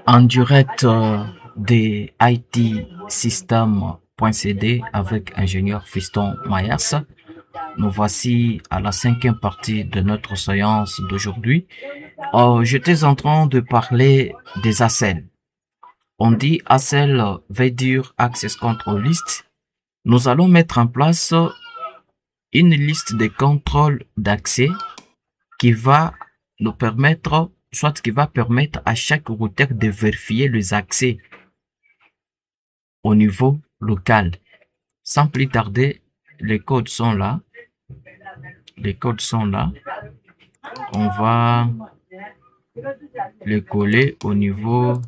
En direct des IT System.cd avec ingénieur Fiston Mayas. Nous voici à la 5e partie de notre séance d'aujourd'hui. J'étais en train de parler des ACL. On dit ACL veut dire Access Control List. Nous allons mettre en place une liste de contrôles d'accès qui va nous permettre, soit qui va permettre à chaque routeur de vérifier les accès au niveau local. Sans plus tarder, les codes sont là. Les codes sont là. On va les coller au niveau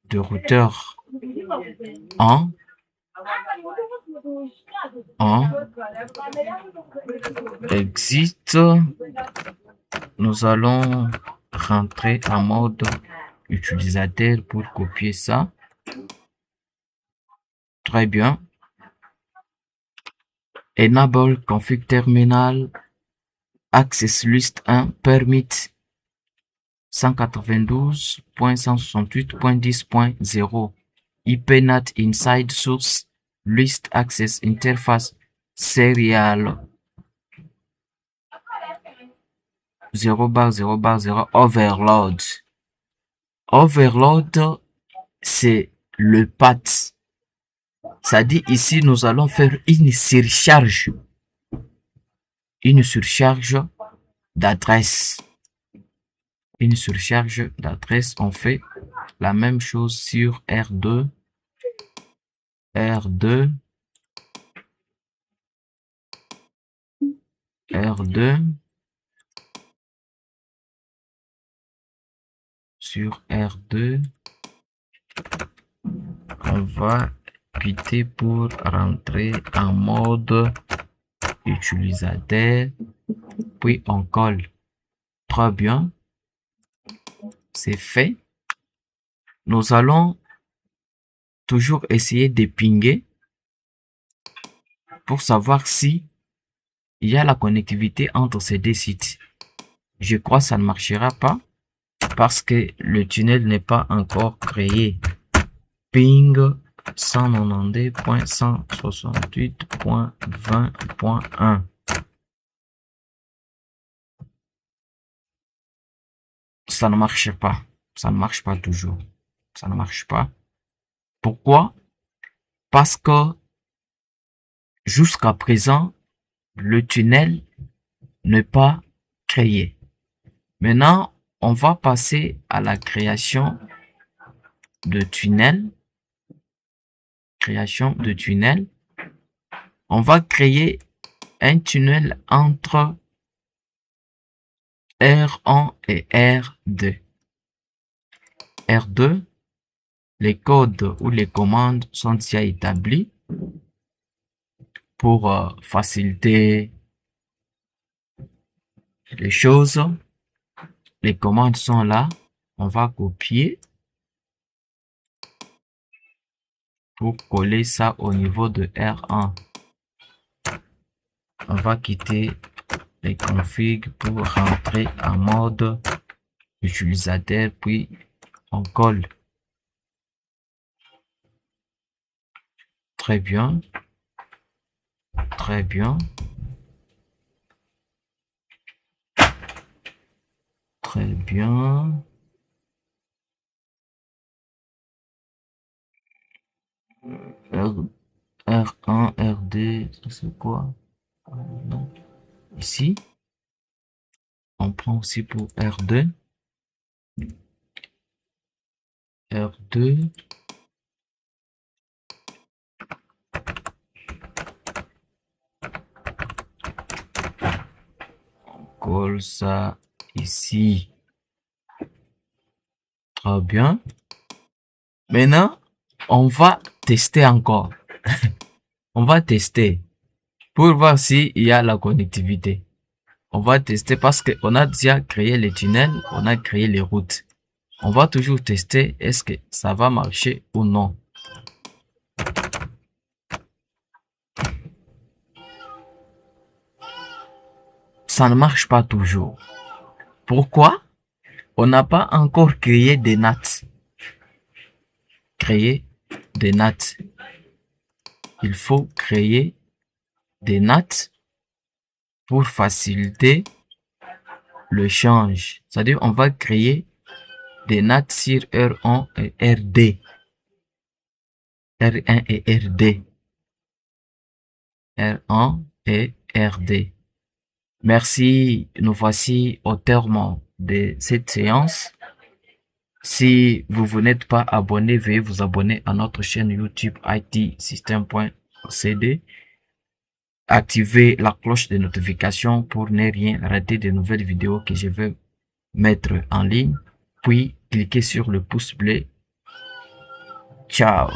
de routeur 1, exit. Nous allons rentrer en mode utilisateur pour copier ça. Très bien. Enable config terminal access list 1 permit 192.168.10.0 IPNAT inside source list access interface serial 0/0/0 overload. Overload, c'est le path. Ça dit ici, nous allons faire une surcharge d'adresse. Une surcharge d'adresse, on fait la même chose sur R2, sur R2, on va quitter pour rentrer en mode utilisateur, puis on colle. Très bien, c'est fait. Nous allons toujours essayer de pinguer pour savoir si il y a la connectivité entre ces deux sites. Je crois que ça ne marchera pas parce que le tunnel n'est pas encore créé. Ping 192.168.20.1. Ça ne marche pas. Ça ne marche pas toujours. Ça ne marche pas. Pourquoi? Parce que jusqu'à présent, le tunnel n'est pas créé. Maintenant, on va passer à la création de tunnel. On va créer un tunnel entre R1 et R2. R2, les codes ou les commandes sont déjà établis pour faciliter les choses. Les commandes sont là. On va copier pour coller ça au niveau de R1. On va quitter les configs pour rentrer en mode utilisateur, puis on colle. Très bien. Très bien. Très bien. R1, R2, c'est quoi? Non. Ici, on prend aussi pour R2. R2. On colle ça ici. Très bien. Maintenant, on va tester encore. On va tester pour voir s'il y a la connectivité. On va tester parce qu'on a déjà créé les tunnels, on a créé les routes. On va toujours tester est-ce que ça va marcher ou non. Ça ne marche pas toujours. Pourquoi? On n'a pas encore créé des nattes. Créer des nattes. Il faut créer des nattes pour faciliter le change. C'est-à-dire, on va créer des nattes sur R1 et RD. R1 et RD. R1 et RD. Merci, nous voici au terme de cette séance. Si vous n'êtes pas abonné, veuillez vous abonner à notre chaîne YouTube itsystem.cd. Activez la cloche de notification pour ne rien rater des nouvelles vidéos que je vais mettre en ligne. Puis, cliquez sur le pouce bleu. Ciao!